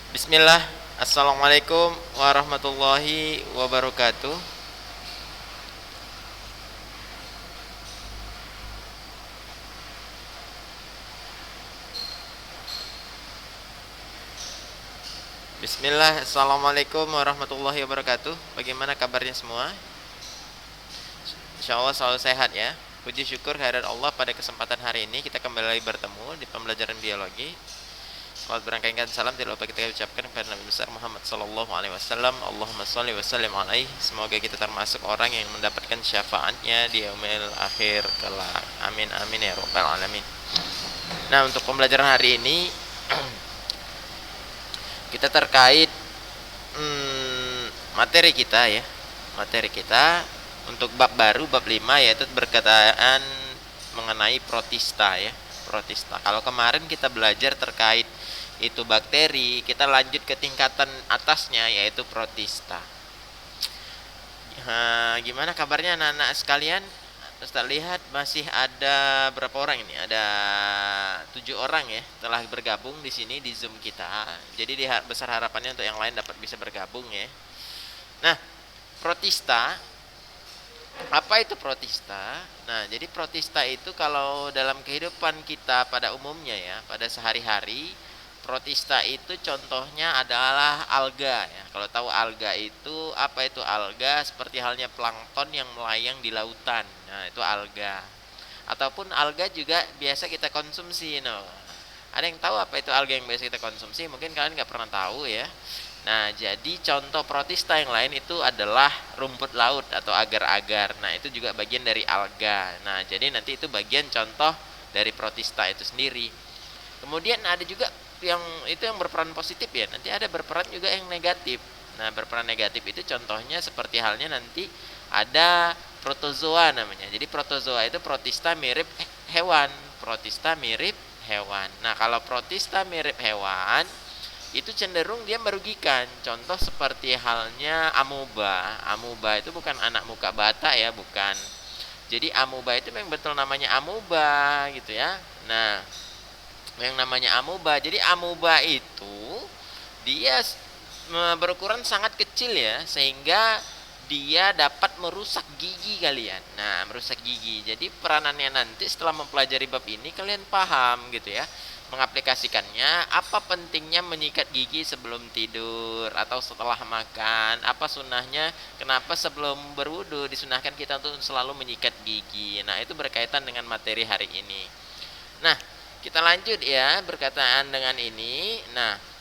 Bismillah. Assalamualaikum warahmatullahi wabarakatuh. Bismillah. Assalamualaikum warahmatullahi wabarakatuh. Bagaimana kabarnya semua? Insya Allah selalu sehat ya. Puji syukur kehadirat Allah, pada kesempatan hari ini kita kembali bertemu di pembelajaran biologi. Selamat berangkaikan salam tidak lupa kita ucapkan kepada Nabi besar Muhammad sallallahu alaihi wasallam. Allahumma shalli wa sallim alaihi. Semoga kita termasuk orang yang mendapatkan syafaatnya di yaumil akhir kelak. Amin amin ya rabbal alamin. Nah, untuk pembelajaran hari ini kita terkait materi kita ya. Materi kita untuk bab baru, bab 5, yaitu berkaitan mengenai protista ya. Protista. Kalau kemarin kita belajar terkait itu bakteri, kita lanjut ke tingkatan atasnya yaitu protista. Gimana kabarnya anak-anak sekalian? Ustaz lihat masih ada berapa orang ini? Ada 7 orang ya telah bergabung di sini di Zoom kita. Jadi besar harapannya untuk yang lain dapat bisa bergabung ya. Nah, protista, apa itu protista? Nah, jadi protista itu kalau dalam kehidupan kita pada umumnya ya, pada sehari-hari, protista itu contohnya adalah alga ya. Kalau tahu alga itu, apa itu alga? Seperti halnya plankton yang melayang di lautan. Nah, itu alga. Ataupun alga juga biasa kita konsumsi, no. Ada yang tahu apa itu alga yang biasa kita konsumsi? Mungkin kalian nggak pernah tahu ya. Nah, jadi contoh protista yang lain itu adalah rumput laut atau agar-agar. Nah, itu juga bagian dari alga. Nah, jadi nanti itu bagian contoh dari protista itu sendiri. Kemudian ada juga yang itu yang berperan positif ya. Nanti ada berperan juga yang negatif. Nah, berperan negatif itu contohnya seperti halnya nanti ada protozoa namanya. Jadi protozoa itu protista mirip hewan. Protista mirip hewan. Nah, kalau protista mirip hewan itu cenderung dia merugikan. Contoh seperti halnya amoeba. Amoeba itu bukan anak muka bata ya, bukan. Jadi amoeba itu memang betul namanya amoeba gitu ya. Nah, yang namanya amoeba. Jadi amoeba itu dia berukuran sangat kecil ya, sehingga dia dapat merusak gigi kalian. Nah, merusak gigi. Jadi peranannya nanti setelah mempelajari bab ini kalian paham gitu ya. Mengaplikasikannya, apa pentingnya menyikat gigi sebelum tidur atau setelah makan, apa sunnahnya, kenapa sebelum berwudu disunahkan kita untuk selalu menyikat gigi. Nah, itu berkaitan dengan materi hari ini. Nah, kita lanjut ya berkaitan dengan ini. Nah,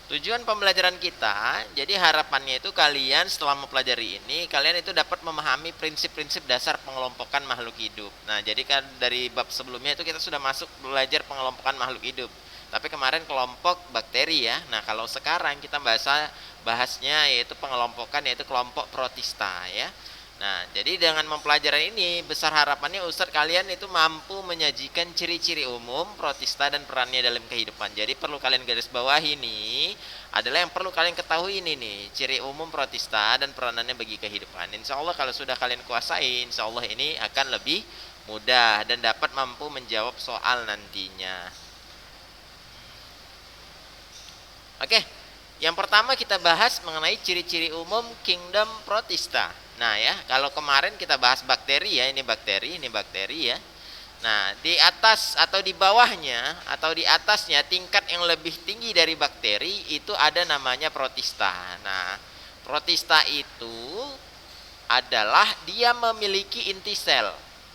tujuan pembelajaran kita, jadi harapannya itu kalian setelah mempelajari ini, kalian itu dapat memahami prinsip-prinsip dasar pengelompokan makhluk hidup. Nah, jadi kan dari bab sebelumnya itu kita sudah masuk belajar pengelompokan makhluk hidup. Tapi kemarin kelompok bakteri ya. Nah, kalau sekarang kita bahasnya yaitu pengelompokan, yaitu kelompok protista ya. Nah, jadi dengan mempelajari ini, besar harapannya Ustadz kalian itu mampu menyajikan ciri-ciri umum protista dan perannya dalam kehidupan. Jadi perlu kalian garis bawahi ini adalah yang perlu kalian ketahui ini nih, ciri umum protista dan peranannya bagi kehidupan. Insya Allah kalau sudah kalian kuasai, insya Allah ini akan lebih mudah dan dapat mampu menjawab soal nantinya. Oke, yang pertama kita bahas mengenai ciri-ciri umum kingdom protista. Nah ya, kalau kemarin kita bahas bakteri ya, ini bakteri ya. Nah, di atas atau di bawahnya atau di atasnya tingkat yang lebih tinggi dari bakteri itu ada namanya protista. Nah, protista itu adalah dia memiliki inti sel.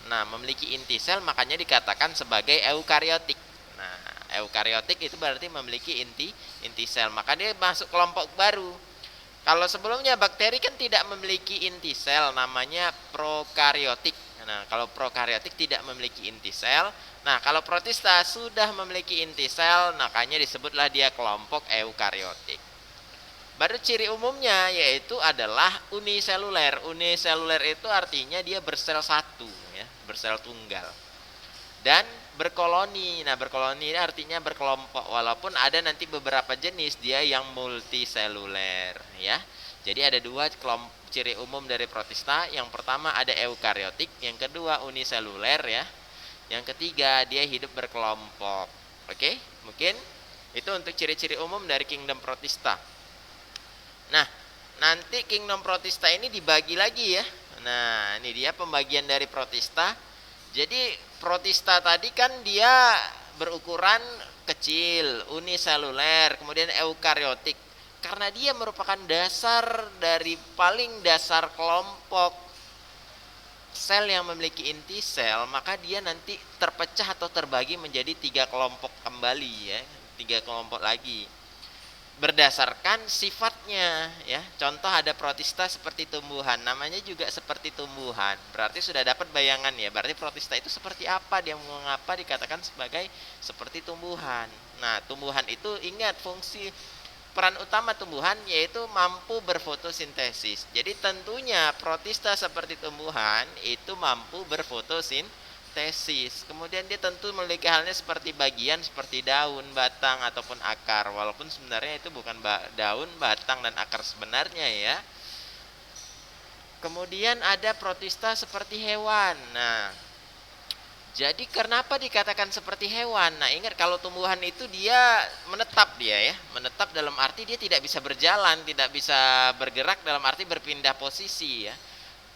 Nah, memiliki inti sel makanya dikatakan sebagai eukariotik. Nah, eukariotik itu berarti memiliki inti sel. Maka dia masuk kelompok baru. Kalau sebelumnya bakteri kan tidak memiliki inti sel, namanya prokariotik. Nah, kalau prokariotik tidak memiliki inti sel. Nah, kalau protista sudah memiliki inti sel, makanya disebutlah dia kelompok eukariotik. Baru ciri umumnya yaitu adalah uniseluler. Uniseluler itu artinya dia bersel satu ya, bersel tunggal. Dan berkoloni. Nah, berkoloni artinya berkelompok, walaupun ada nanti beberapa jenis dia yang multiseluler ya. Jadi ada dua kelompok ciri umum dari protista. Yang pertama ada eukariotik, yang kedua uniseluler ya. Yang ketiga dia hidup berkelompok. Oke? Mungkin itu untuk ciri-ciri umum dari kingdom protista. Nah, nanti kingdom protista ini dibagi lagi ya. Nah, ini dia pembagian dari protista. Jadi protista tadi kan dia berukuran kecil, uniseluler, kemudian eukariotik. Karena dia merupakan dasar dari paling dasar kelompok sel yang memiliki inti sel, maka dia nanti terpecah atau terbagi menjadi 3 kelompok kembali ya, 3 kelompok lagi berdasarkan sifatnya ya. Contoh ada protista seperti tumbuhan, namanya juga seperti tumbuhan, berarti sudah dapat bayangan ya, berarti protista itu seperti apa, dia mengapa dikatakan sebagai seperti tumbuhan. Nah, tumbuhan itu ingat fungsi peran utama tumbuhan yaitu mampu berfotosintesis. Jadi tentunya protista seperti tumbuhan itu mampu berfotosintesis. Kemudian dia tentu memiliki halnya seperti bagian seperti daun, batang ataupun akar. Walaupun sebenarnya itu bukan daun, batang dan akar sebenarnya ya. Kemudian ada protista seperti hewan. Nah, jadi kenapa dikatakan seperti hewan? Nah, ingat kalau tumbuhan itu dia menetap dia ya. Menetap dalam arti dia tidak bisa berjalan, tidak bisa bergerak dalam arti berpindah posisi ya.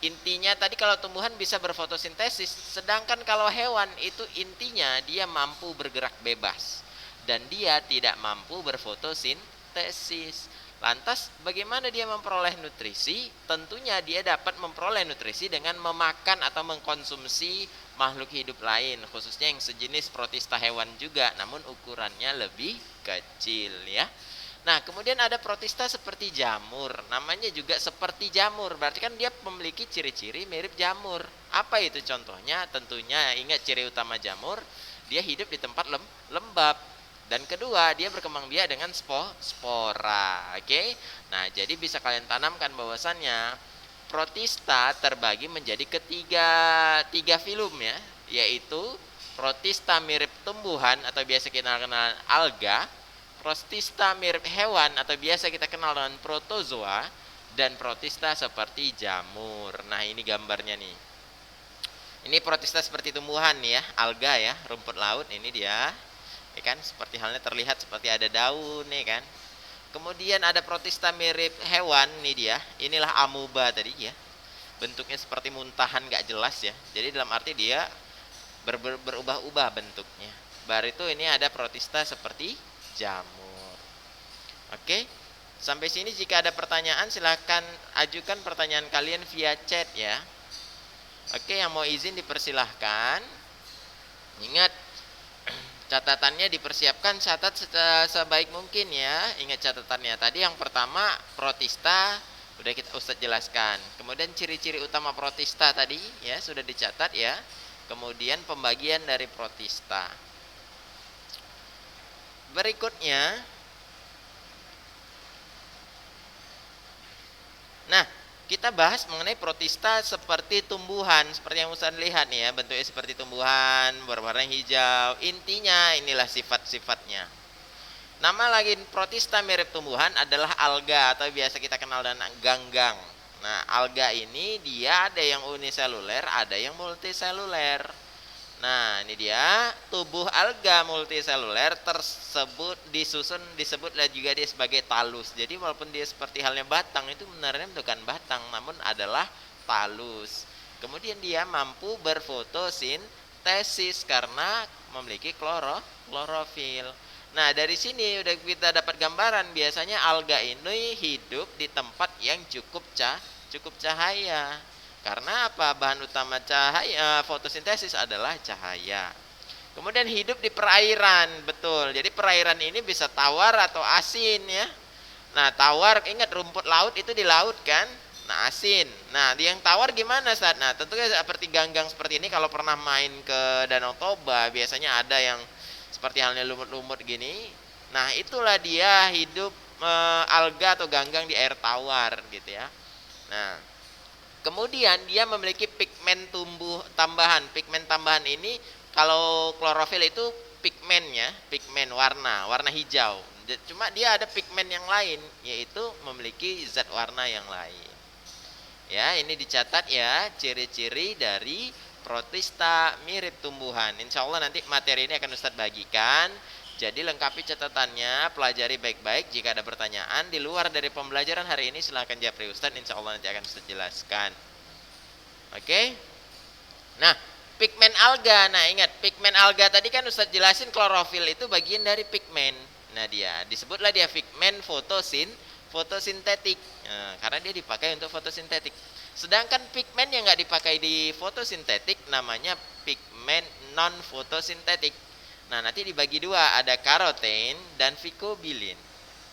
Intinya tadi kalau tumbuhan bisa berfotosintesis, sedangkan kalau hewan itu intinya dia mampu bergerak bebas dan dia tidak mampu berfotosintesis. Lantas bagaimana dia memperoleh nutrisi? Tentunya dia dapat memperoleh nutrisi dengan memakan atau mengkonsumsi makhluk hidup lain, khususnya yang sejenis protista hewan juga, namun ukurannya lebih kecil ya. Nah, kemudian ada protista seperti jamur, namanya juga seperti jamur, berarti kan dia memiliki ciri-ciri mirip jamur. Apa itu contohnya? Tentunya ingat ciri utama jamur, dia hidup di tempat lembab. Dan kedua, dia berkembang biak dengan spora. Oke. Nah, jadi bisa kalian tanamkan bahwasannya protista terbagi menjadi tiga filum ya, yaitu protista mirip tumbuhan atau biasa kita kenal alga, protista mirip hewan atau biasa kita kenal dengan protozoa, dan protista seperti jamur. Nah, ini gambarnya nih. Ini protista seperti tumbuhan nih ya, alga ya, rumput laut ini dia. Ya kan, seperti halnya terlihat seperti ada daun nih kan. Kemudian ada protista mirip hewan nih dia. Inilah amoeba tadi ya. Bentuknya seperti muntahan gak jelas ya. Jadi dalam arti dia berubah-ubah bentuknya. Baru itu ini ada protista seperti jamur. Oke. Sampai sini jika ada pertanyaan silahkan ajukan pertanyaan kalian via chat ya. Oke, yang mau izin dipersilahkan. Ingat, catatannya dipersiapkan, catat sebaik mungkin ya. Ingat catatannya tadi, yang pertama protista udah Ustadz jelaskan. Kemudian ciri-ciri utama protista tadi ya sudah dicatat ya. Kemudian pembagian dari protista. Berikutnya, nah, kita bahas mengenai protista seperti tumbuhan, seperti yang Ustadz lihat nih ya, bentuknya seperti tumbuhan, berwarna hijau. Intinya inilah sifat-sifatnya. Nama lagi protista mirip tumbuhan adalah alga atau biasa kita kenal dengan ganggang. Nah, alga ini dia ada yang uniseluler, ada yang multiseluler. Nah, ini dia tubuh alga multiseluler tersebut disebutlah juga dia sebagai talus. Jadi walaupun dia seperti halnya batang, itu benarnya bukan batang namun adalah talus. Kemudian dia mampu berfotosintesis karena memiliki klorofil. Nah, dari sini udah kita dapat gambaran biasanya alga ini hidup di tempat yang cukup cahaya. Karena apa? Bahan utama cahaya fotosintesis adalah cahaya. Kemudian hidup di perairan, betul. Jadi perairan ini bisa tawar atau asin ya. Nah, tawar, ingat rumput laut itu di laut kan? Nah, asin. Nah, yang tawar gimana saat? Nah, tentunya seperti ganggang seperti ini. Kalau pernah main ke Danau Toba, biasanya ada yang seperti halnya lumut-lumut gini. Nah, itulah dia hidup alga atau ganggang di air tawar gitu ya. Nah, kemudian dia memiliki pigmen tambahan. Pigmen tambahan ini kalau klorofil itu pigmennya, pigmen warna hijau. Cuma dia ada pigmen yang lain, yaitu memiliki zat warna yang lain. Ya, ini dicatat ya ciri-ciri dari protista mirip tumbuhan. Insya Allah nanti materi ini akan Ustadz bagikan Jadi lengkapi catatannya, pelajari baik-baik. Jika ada pertanyaan di luar dari pembelajaran hari ini, silahkan japri Ustadz, insya Allah nanti akan Ustadz jelaskan. Oke. Nah, pigmen alga. Nah, ingat, pigmen alga tadi kan Ustadz jelasin klorofil itu bagian dari pigmen. Nah, disebutlah dia pigmen fotosintetik. Nah, karena dia dipakai untuk fotosintetik. Sedangkan pigmen yang nggak dipakai di fotosintetik namanya pigmen non fotosintetik. Nah, nanti dibagi dua, ada karoten dan phycobilin.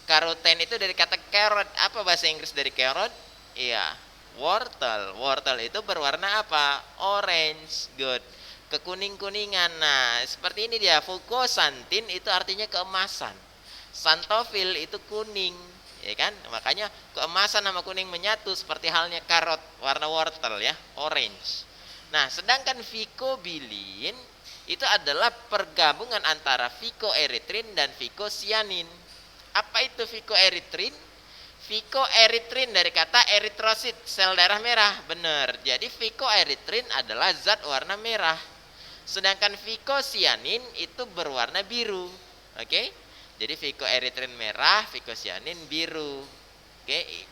Karoten itu dari kata carrot. Apa bahasa Inggris dari carrot? Iya, wortel. Wortel itu berwarna apa? Orange. Good. Kekuning-kuningan. Nah, seperti ini dia. Fucosantin itu artinya keemasan. Xanthophyll itu kuning, ya kan? Makanya keemasan sama kuning menyatu seperti halnya karot, warna wortel ya, orange. Nah, sedangkan phycobilin itu adalah pergabungan antara phycoerythrin dan phycocyanin. Apa itu phycoerythrin? Phycoerythrin dari kata eritrosit, sel darah merah. Benar. Jadi phycoerythrin adalah zat warna merah. Sedangkan phycocyanin itu berwarna biru. Oke? Jadi phycoerythrin merah, phycocyanin biru. Oke?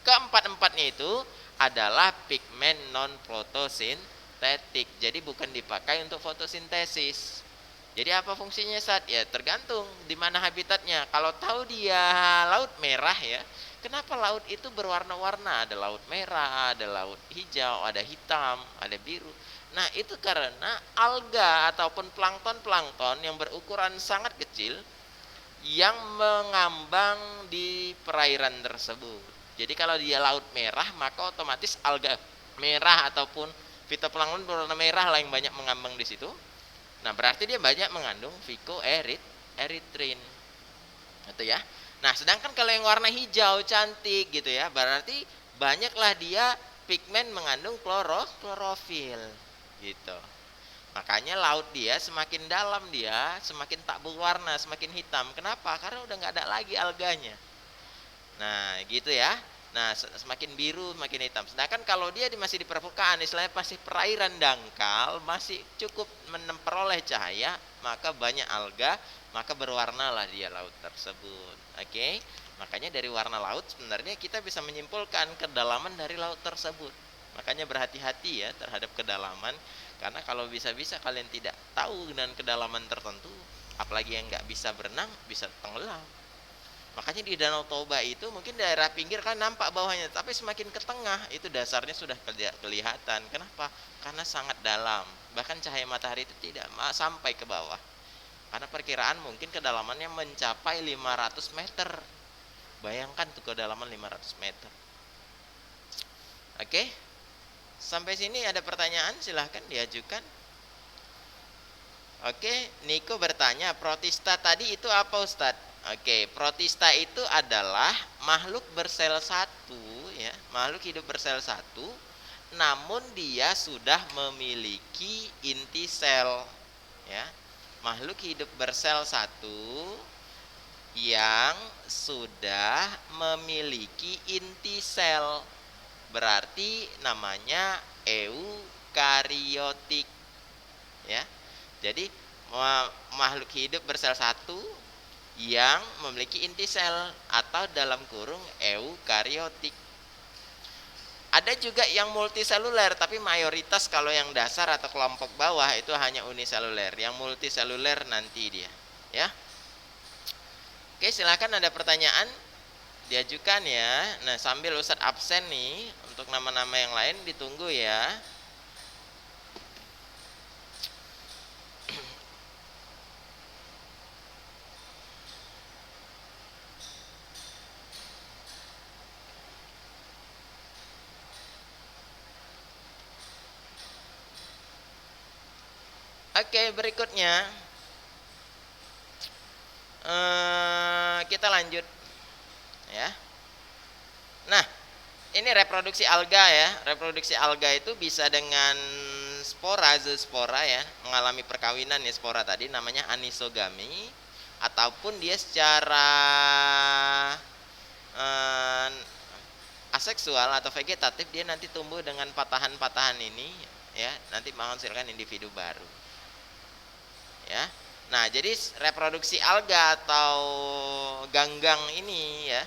Keempat-empatnya itu adalah pigmen non fotosintetik. Jadi bukan dipakai untuk fotosintesis. Jadi apa fungsinya saat? Ya tergantung di mana habitatnya. Kalau tahu dia laut merah ya, kenapa laut itu berwarna-warna? Ada laut merah, ada laut hijau, ada hitam, ada biru. Nah, itu karena alga ataupun plankton-plankton yang berukuran sangat kecil yang mengambang di perairan tersebut. Jadi kalau dia laut merah, maka otomatis alga merah ataupun fitoplankton berwarna merah lah yang banyak mengambang di situ. Nah, berarti dia banyak mengandung phycoerythrin. Itu ya. Nah, sedangkan kalau yang warna hijau cantik gitu ya, berarti banyaklah dia pigmen mengandung klorofil gitu. Makanya laut dia semakin dalam, dia semakin tak berwarna, semakin hitam. Kenapa? Karena udah nggak ada lagi alganya. Nah, gitu ya. Nah, semakin biru, semakin hitam. Sedangkan kalau dia masih di permukaan, istilahnya masih perairan dangkal, masih cukup memperoleh cahaya, maka banyak alga, maka berwarnalah dia laut tersebut. Oke? Makanya dari warna laut sebenarnya kita bisa menyimpulkan kedalaman dari laut tersebut. Makanya berhati-hati ya terhadap kedalaman, karena kalau bisa-bisa kalian tidak tahu dengan kedalaman tertentu, apalagi yang nggak bisa berenang, bisa tenggelam. Makanya di Danau Toba itu mungkin daerah pinggir kan nampak bawahnya, tapi semakin ke tengah itu dasarnya sudah kelihatan. Kenapa? Karena sangat dalam. Bahkan cahaya matahari itu tidak sampai ke bawah. Karena perkiraan mungkin kedalamannya mencapai 500 meter. Bayangkan tuh kedalaman 500 meter. Oke? Sampai sini ada pertanyaan, silahkan diajukan. Oke, Niko bertanya, protista tadi itu apa Ustadz? Oke, protista itu adalah makhluk bersel satu ya, makhluk hidup bersel satu, namun dia sudah memiliki inti sel ya. Makhluk hidup bersel satu yang sudah memiliki inti sel, berarti namanya eukariotik ya. Jadi makhluk hidup bersel satu yang memiliki inti sel atau dalam kurung eukariotik. Ada juga yang multiseluler, tapi mayoritas kalau yang dasar atau kelompok bawah itu hanya uniseluler. Yang multiseluler nanti dia ya. Oke, silakan ada pertanyaan diajukan ya. Nah, sambil Ustadz absen nih, untuk nama-nama yang lain ditunggu ya. Oke, berikutnya kita lanjut ya. Nah, ini reproduksi alga ya. Reproduksi alga itu bisa dengan spora, zoospora ya, mengalami perkawinan ya spora tadi, namanya anisogami, ataupun dia secara aseksual atau vegetatif, dia nanti tumbuh dengan patahan-patahan ini ya, nanti menghasilkan individu baru ya. Nah, jadi reproduksi alga atau ganggang ini ya,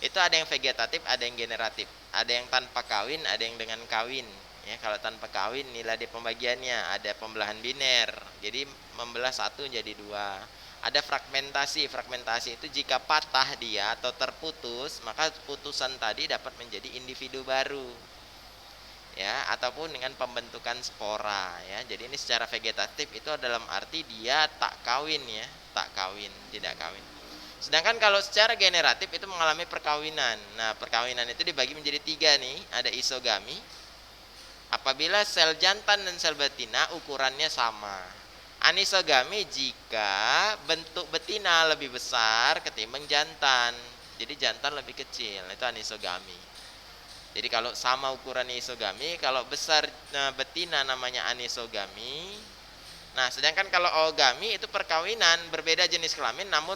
itu ada yang vegetatif, ada yang generatif. Ada yang tanpa kawin, ada yang dengan kawin. Ya, kalau tanpa kawin nilai di pembagiannya ada pembelahan biner. Jadi membelah satu jadi dua. Ada fragmentasi. Fragmentasi itu jika patah dia atau terputus, maka putusan tadi dapat menjadi individu baru. Ya, ataupun dengan pembentukan spora ya. Jadi ini secara vegetatif itu dalam arti dia tak kawin ya, tak kawin, tidak kawin. Sedangkan kalau secara generatif itu mengalami perkawinan. Nah, perkawinan itu dibagi menjadi tiga nih. Ada isogami. Apabila sel jantan dan sel betina ukurannya sama. Anisogami jika bentuk betina lebih besar ketimbang jantan. Jadi jantan lebih kecil. Itu anisogami. Jadi kalau sama ukurannya isogami, kalau besar betina namanya anisogami. Nah, sedangkan kalau oogami itu perkawinan berbeda jenis kelamin namun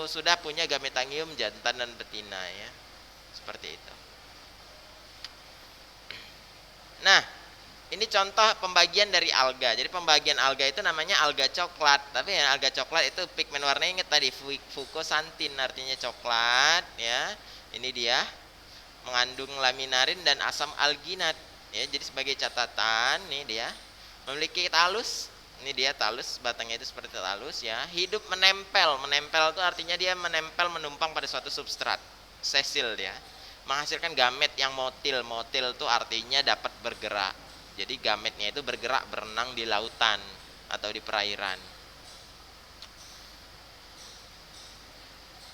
sudah punya gametangium jantan dan betina ya. Seperti itu. Nah, ini contoh pembagian dari alga. Jadi pembagian alga itu namanya alga coklat. Tapi ya alga coklat itu pigmen warnanya ingat tadi fukosantin artinya coklat ya. Ini dia mengandung laminarin dan asam alginat ya. Jadi sebagai catatan nih dia memiliki talus. Ini dia talus, batangnya itu seperti talus ya. Hidup menempel. Menempel itu artinya dia menempel menumpang pada suatu substrat. Sesil dia. Menghasilkan gamet yang motil. Motil itu artinya dapat bergerak. Jadi gametnya itu bergerak berenang di lautan atau di perairan.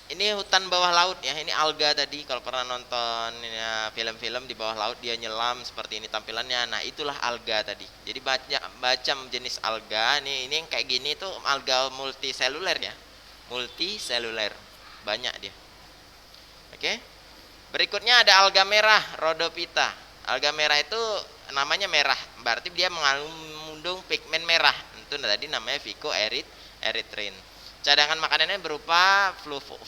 Ini hutan bawah laut ya, ini alga tadi. Kalau pernah nonton ya, film-film di bawah laut dia nyelam seperti ini tampilannya. Nah, itulah alga tadi. Jadi banyak macam jenis alga. Ini yang kayak gini tuh alga multiseluler ya. Multiseluler. Banyak dia. Oke. Berikutnya ada alga merah, Rhodophyta. Alga merah itu namanya merah, berarti dia mengandung pigmen merah. Itu tadi namanya phycoerythrin. Cadangan makanannya berupa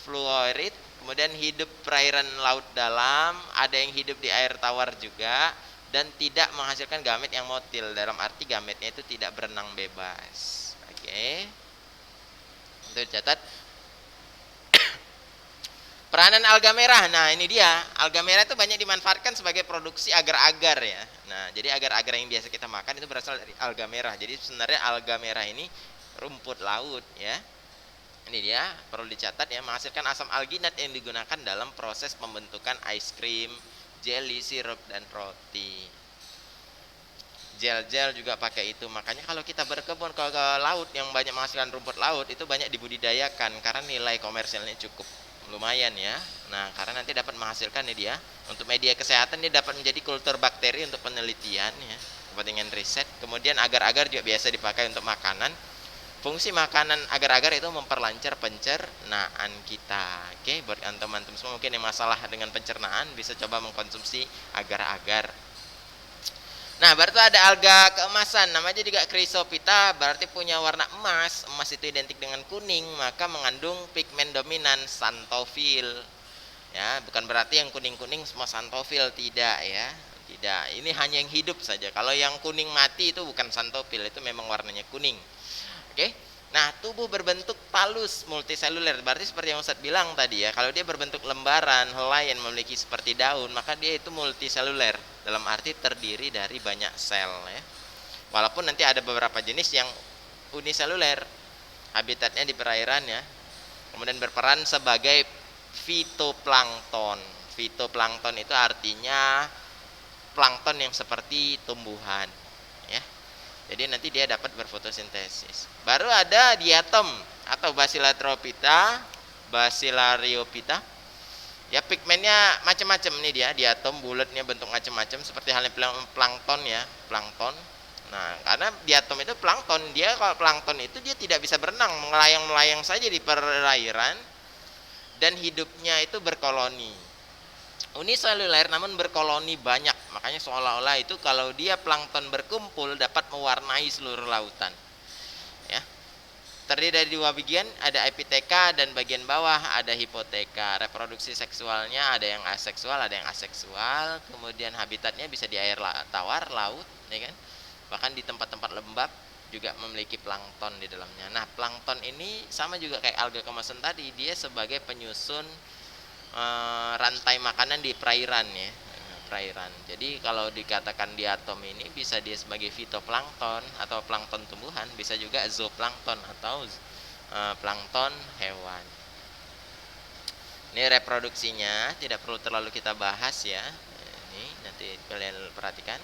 fluorid, kemudian hidup perairan laut dalam, ada yang hidup di air tawar juga, dan tidak menghasilkan gamet yang motil. Dalam arti gametnya itu tidak berenang bebas. Oke. Untuk dicatat. Peranan alga merah. Nah, ini dia. Alga merah itu banyak dimanfaatkan sebagai produksi agar-agar ya. Nah, jadi agar-agar yang biasa kita makan itu berasal dari alga merah. Jadi sebenarnya alga merah ini rumput laut ya. Ini dia, perlu dicatat ya, menghasilkan asam alginat yang digunakan dalam proses pembentukan ice cream, jelly, sirup, dan roti. Gel-gel juga pakai itu. Makanya kalau kita berkebun ke laut yang banyak menghasilkan rumput laut, itu banyak dibudidayakan karena nilai komersialnya cukup lumayan ya. Nah, karena nanti dapat menghasilkan nih dia untuk media kesehatan, dia dapat menjadi kultur bakteri untuk penelitian ya, kepentingan riset. Kemudian agar-agar juga biasa dipakai untuk makanan. Fungsi makanan agar-agar itu memperlancar pencernaan kita. Oke, buat teman-teman semua mungkin yang masalah dengan pencernaan bisa coba mengkonsumsi agar-agar. Nah, baru ada alga keemasan, namanya juga Chrysophyta, berarti punya warna emas. Emas itu identik dengan kuning, maka mengandung pigmen dominan xanthophyll. Ya, bukan berarti yang kuning-kuning semua xanthophyll, tidak ya. Tidak, ini hanya yang hidup saja. Kalau yang kuning mati itu bukan xanthophyll, itu memang warnanya kuning. Oke. Nah, tubuh berbentuk talus multiseluler. Berarti seperti yang Ustadz bilang tadi ya, kalau dia berbentuk lembaran, helai yang memiliki seperti daun, maka dia itu multiseluler. Dalam arti terdiri dari banyak sel ya. Walaupun nanti ada beberapa jenis yang uniseluler. Habitatnya di perairan ya. Kemudian berperan sebagai fitoplankton. Fitoplankton itu artinya plankton yang seperti tumbuhan. Jadi nanti dia dapat berfotosintesis. Baru ada diatom atau Basilaryophyta, Basilariophyta. Ya, pigmennya macam-macam nih dia. Diatom bulatnya bentuk macam-macam seperti halnya plankton ya, plankton. Nah, karena diatom itu plankton, dia kalau plankton itu dia tidak bisa berenang, melayang-melayang saja di perairan dan hidupnya itu berkoloni. Uniseluler namun berkoloni banyak, makanya seolah-olah itu kalau dia plankton berkumpul dapat mewarnai seluruh lautan ya. Terdiri dari dua bagian, ada epiteka dan bagian bawah ada hipoteka. Reproduksi seksualnya ada yang aseksual, ada yang aseksual. Kemudian habitatnya bisa di air tawar, laut ya kan, bahkan di tempat-tempat lembab juga memiliki plankton di dalamnya. Nah, plankton ini sama juga kayak alga kemasan tadi, dia sebagai penyusun rantai makanan di perairan ya, perairan. Jadi kalau dikatakan diatom ini bisa dia sebagai fitoplankton atau plankton tumbuhan, bisa juga zooplankton atau plankton hewan. Ini reproduksinya tidak perlu terlalu kita bahas ya. Ini nanti kalian perhatikan.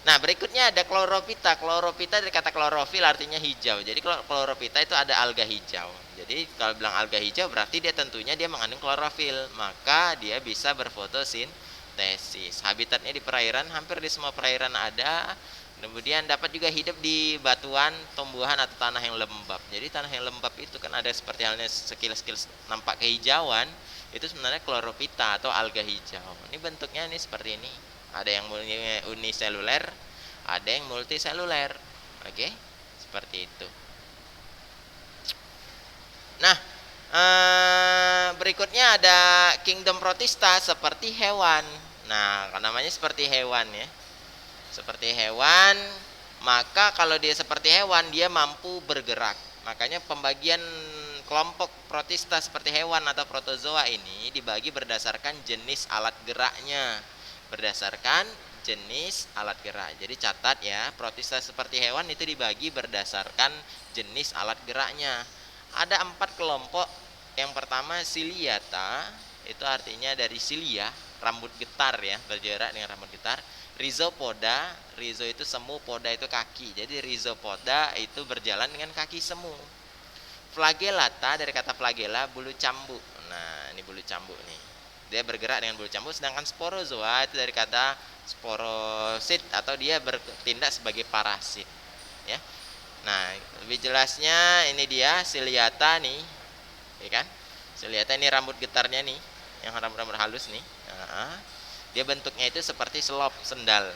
Nah, berikutnya ada chlorophyta. Chlorophyta dari kata klorofil artinya hijau. Jadi chlorophyta itu ada alga hijau. Jadi kalau bilang alga hijau berarti dia tentunya dia mengandung klorofil, maka dia bisa berfotosintesis. Habitatnya di perairan, hampir di semua perairan ada. Kemudian dapat juga hidup di batuan, tumbuhan atau tanah yang lembab. Jadi tanah yang lembab itu kan ada seperti halnya sekilas-sekilas nampak kehijauan, itu sebenarnya chlorophyta atau alga hijau. Ini bentuknya ini seperti ini. Ada yang uniseluler, ada yang multiseluler. Oke, seperti itu. Nah, berikutnya ada kingdom protista seperti hewan. Nah, namanya seperti hewan ya. Seperti hewan, maka kalau dia seperti hewan, dia mampu bergerak. Makanya pembagian kelompok protista seperti hewan atau protozoa ini dibagi berdasarkan jenis alat geraknya. Berdasarkan jenis alat gerak. Jadi catat ya, protista seperti hewan itu dibagi berdasarkan jenis alat geraknya. Ada 4 kelompok. Yang pertama Ciliata, itu artinya dari cilia, rambut getar ya, bergerak dengan rambut getar. Rhizopoda, rhizo itu semu, poda itu kaki. Jadi rhizopoda itu berjalan dengan kaki semu. Flagellata dari kata flagella, bulu cambuk. Nah, ini bulu cambuk nih. Dia bergerak dengan bulu cambuk. Sedangkan sporozoa itu dari kata sporosit atau dia bertindak sebagai parasit. Ya. Nah, lebih jelasnya ini dia Ciliata nih. Ya kan? Ciliata ini rambut getarnya nih, yang rambut-rambut halus nih. Nah, dia bentuknya itu seperti selop sendal.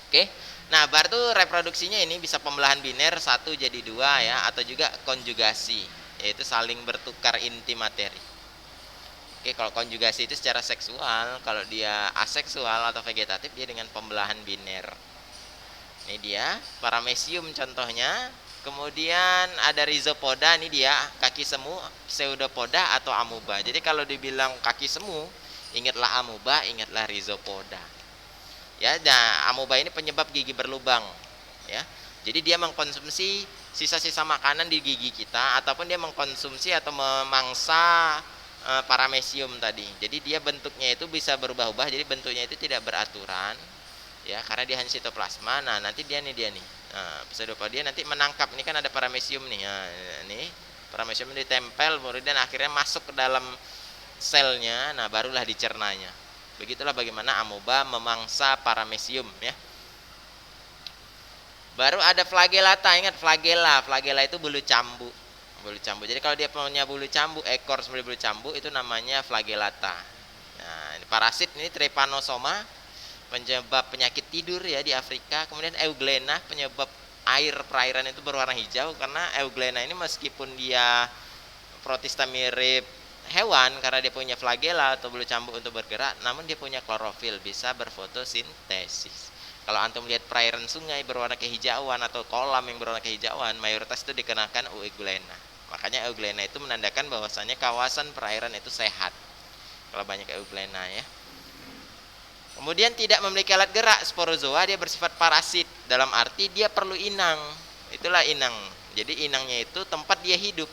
Oke. Nah, baru tuh reproduksinya ini bisa pembelahan biner 1 jadi 2 ya, atau juga konjugasi, yaitu saling bertukar inti materi. Oke, kalau konjugasi itu secara seksual, kalau dia aseksual atau vegetatif dia dengan pembelahan biner. Ini dia paramecium contohnya. Kemudian ada rhizopoda, ini dia kaki semu, pseudopoda atau amuba. Jadi kalau dibilang kaki semu, ingatlah amuba, ingatlah rhizopoda. Ya, nah, amuba ini penyebab gigi berlubang ya. Jadi dia mengkonsumsi sisa-sisa makanan di gigi kita, ataupun dia mengkonsumsi atau memangsa paramecium tadi. Jadi dia bentuknya itu bisa berubah-ubah, jadi bentuknya itu tidak beraturan ya, karena dia hanya sitoplasma. Nah, nanti dia nih nah, pseudopodia nanti menangkap, ini kan ada paramecium nih. Nah, ini paramecium ditempel, kemudian akhirnya masuk ke dalam selnya. Nah, barulah dicernanya. Begitulah bagaimana amoeba memangsa paramecium ya. Baru ada flagellata. Ingat flagella. Flagella itu bulu cambuk. Bulu cambuk. Jadi kalau dia punya bulu cambuk, ekor seperti bulu cambuk, itu namanya flagellata. Nah, parasit ini Trypanosoma, penyebab penyakit tidur ya di Afrika. Kemudian Euglena, penyebab air perairan itu berwarna hijau, karena Euglena ini meskipun dia protista mirip hewan karena dia punya flagella atau bulu cambuk untuk bergerak, namun dia punya klorofil, bisa berfotosintesis. Kalau antum lihat perairan sungai berwarna kehijauan atau kolam yang berwarna kehijauan, mayoritas itu dikenakan Euglena. Makanya Euglena itu menandakan bahwasannya kawasan perairan itu sehat kalau banyak Euglena ya. Kemudian tidak memiliki alat gerak, sporozoa, dia bersifat parasit, dalam arti dia perlu inang. Itulah inang. Jadi inangnya itu tempat dia hidup.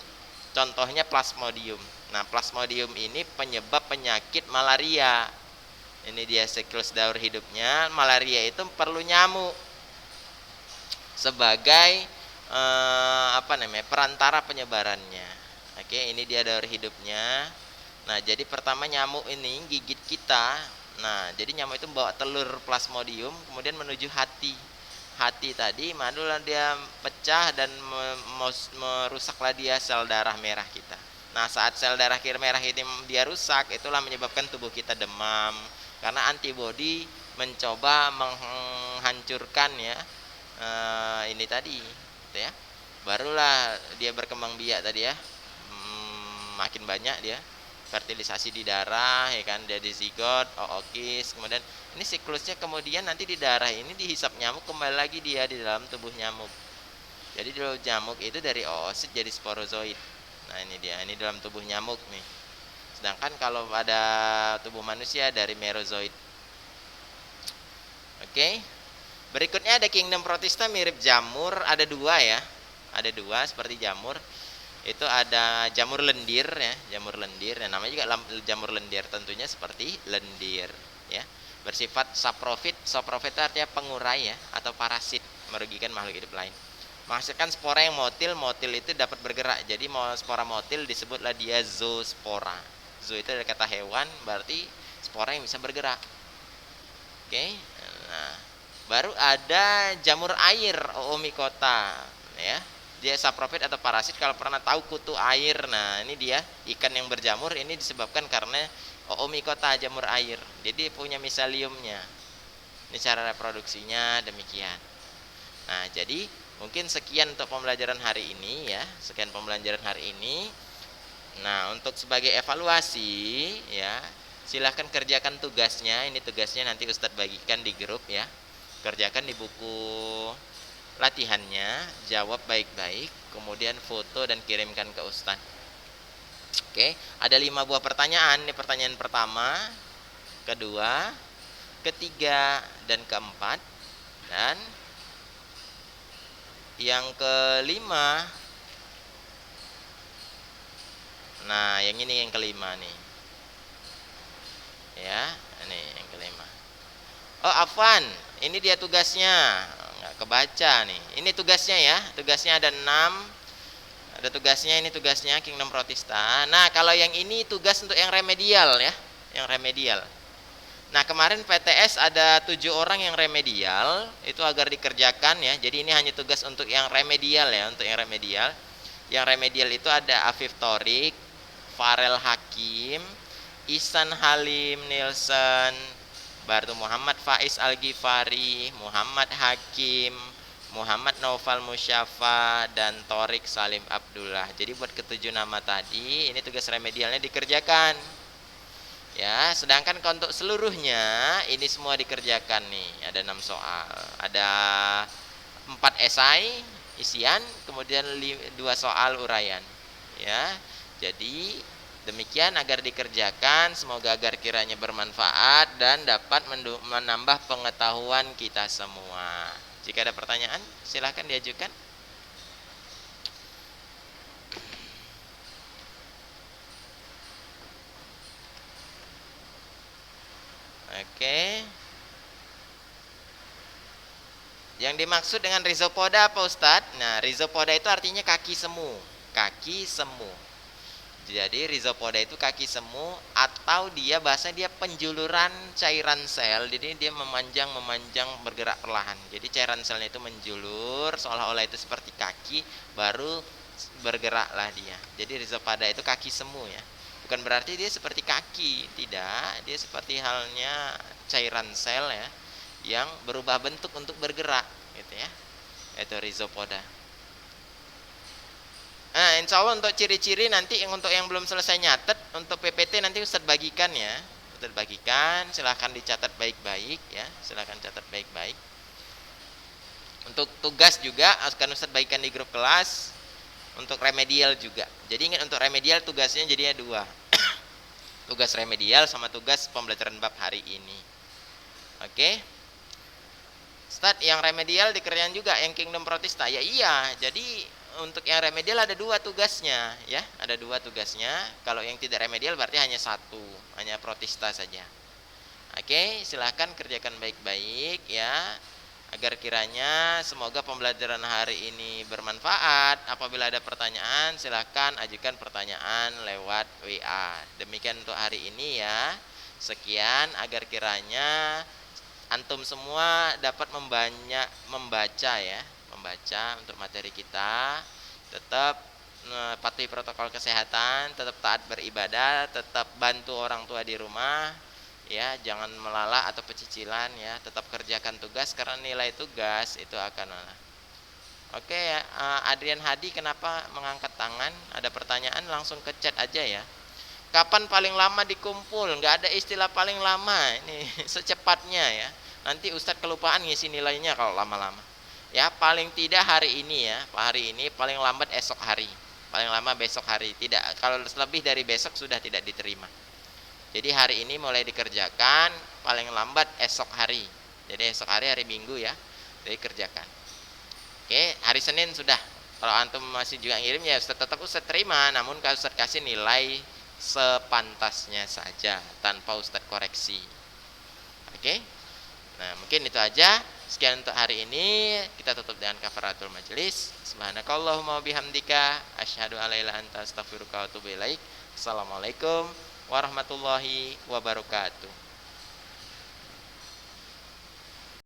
Contohnya Plasmodium. Nah, Plasmodium ini penyebab penyakit malaria. Ini dia siklus daur hidupnya. Malaria itu perlu nyamuk sebagai perantara penyebarannya. Oke, ini dia daur hidupnya. Nah, jadi pertama nyamuk ini gigit kita. Nah, jadi nyamuk itu membawa telur Plasmodium kemudian menuju hati. Hati tadi madulah dia pecah dan merusaklah dia sel darah merah kita. Nah, saat sel darah merah ini dia rusak, itulah menyebabkan tubuh kita demam, karena antibodi mencoba menghancurkan ya ini tadi gitu ya. Barulah dia berkembang biak tadi ya, makin banyak dia fertilisasi di darah ya kan, dia di zigot, ookis, kemudian ini siklusnya, kemudian nanti di darah ini dihisap nyamuk, kembali lagi dia di dalam tubuh nyamuk. Jadi dulu nyamuk itu dari oosit jadi sporozoid. Nah ini dia, ini dalam tubuh nyamuk nih. Sedangkan kalau pada tubuh manusia dari merozoid. Oke. Berikutnya ada kingdom protista mirip jamur, ada dua ya. Ada dua seperti jamur. Itu ada jamur lendir ya, jamur lendir. Yang namanya juga jamur lendir, tentunya seperti lendir ya. Bersifat saprofit. Saprofit itu artinya pengurai ya, atau parasit, merugikan makhluk hidup lain. Menghasilkan spora yang motil. Motil itu dapat bergerak. Jadi spora motil disebutlah dia zoospora. Zoo itu dari kata hewan, berarti spora yang bisa bergerak. Oke. Nah, baru ada jamur air, Oomycota ya. Dia saprofit atau parasit. Kalau pernah tahu kutu air, nah ini dia ikan yang berjamur. Ini disebabkan karena Oomycota, jamur air. Jadi punya miseliumnya. Ini cara reproduksinya demikian. Nah, jadi mungkin sekian untuk pembelajaran hari ini ya. Sekian pembelajaran hari ini. Nah, untuk sebagai evaluasi ya, silahkan kerjakan tugasnya. Ini tugasnya nanti Ustadz bagikan di grup ya. Kerjakan di buku latihannya, jawab baik-baik, kemudian foto dan kirimkan ke Ustadz. Oke, ada 5 buah pertanyaan. Ini pertanyaan pertama, kedua, ketiga, dan keempat. Dan yang kelima, nah yang ini yang kelima nih ya, ini yang kelima. Oh afwan, ini dia tugasnya, nggak kebaca nih. Ini tugasnya ya, tugasnya ada 6. Ada tugasnya, ini tugasnya Kingdom Protista. Nah kalau yang ini tugas untuk yang remedial ya, yang remedial. Nah kemarin PTS ada 7 orang yang remedial, itu agar dikerjakan ya. Jadi ini hanya tugas untuk yang remedial ya, untuk yang remedial. Yang remedial itu ada Afif Thorik, Farel Hakim, Ihsan Halim Nielsen, Bartu Muhammad Faiz Al-Ghifari, Muhammad Hakim, Muhammad Naufal Musyafa, dan Thorik Salim Abdullah. Jadi buat ke-7 nama tadi, ini tugas remedialnya dikerjakan ya. Sedangkan untuk seluruhnya ini semua dikerjakan nih. Ada 6 soal, ada 4 esai isian, kemudian 2 soal uraian ya. Jadi demikian agar dikerjakan, semoga agar kiranya bermanfaat dan dapat menambah pengetahuan kita semua. Jika ada pertanyaan, silahkan diajukan. Oke. Yang dimaksud dengan rhizopoda apa Ustadz? Nah, rhizopoda itu artinya kaki semu. Kaki semu. Jadi rhizopoda itu kaki semu, atau dia bahasa dia penjuluran cairan sel. Jadi dia memanjang bergerak perlahan. Jadi cairan selnya itu menjulur seolah-olah itu seperti kaki, baru bergeraklah dia. Jadi rhizopoda itu kaki semu ya. Bukan berarti dia seperti kaki, tidak. Dia seperti halnya cairan sel ya, yang berubah bentuk untuk bergerak gitu ya. Itu rhizopoda. Nah, insya Allah untuk ciri-ciri nanti untuk yang belum selesai nyatet, untuk PPT nanti Ustadz bagikan ya. Ustadz bagikan, silahkan dicatat baik-baik ya. Silahkan catat baik-baik. Untuk tugas juga akan Ustadz bagikan di grup kelas. Untuk remedial juga. Jadi ingat, untuk remedial tugasnya jadinya 2. Tugas remedial sama tugas pembelajaran bab hari ini. Oke. Ustadz, yang remedial dikerjain juga yang Kingdom Protista. Ya iya, jadi untuk yang remedial ada 2 tugasnya ya, ada 2 tugasnya. Kalau yang tidak remedial berarti hanya 1, hanya protista saja. Oke, silahkan kerjakan baik-baik ya, agar kiranya semoga pembelajaran hari ini bermanfaat. Apabila ada pertanyaan, silahkan ajukan pertanyaan lewat WA. Demikian untuk hari ini ya. Sekian, agar kiranya antum semua dapat membaca ya, membaca untuk materi kita. Tetap patuhi protokol kesehatan, tetap taat beribadah, tetap bantu orang tua di rumah ya, jangan melalak atau pecicilan ya. Tetap kerjakan tugas karena nilai tugas itu akan Oke ya, Adrian Hadi kenapa mengangkat tangan? Ada pertanyaan langsung ke chat aja ya. Kapan paling lama dikumpul? Nggak ada istilah paling lama, ini secepatnya ya. Nanti Ustadz kelupaan ngisi nilainya kalau lama-lama. Ya, paling tidak hari ini ya, hari ini paling lambat esok hari. Paling lama besok hari. Tidak, kalau lebih dari besok sudah tidak diterima. Jadi hari ini mulai dikerjakan, paling lambat esok hari. Jadi esok hari, hari Minggu ya, dikerjakan. Oke, hari Senin sudah. Kalau antum masih juga ngirim ya tetap Ustaz terima, namun kalau Ustaz kasih nilai sepantasnya saja tanpa Ustaz koreksi. Oke. Nah, mungkin itu aja. Sekian untuk hari ini. Kita tutup dengan kafaratul majelis. Subhanakallahumma bihamdika asyhadu an la ilaha illa anta astaghfiruka wa atubu ilaik. Assalamualaikum warahmatullahi wabarakatuh.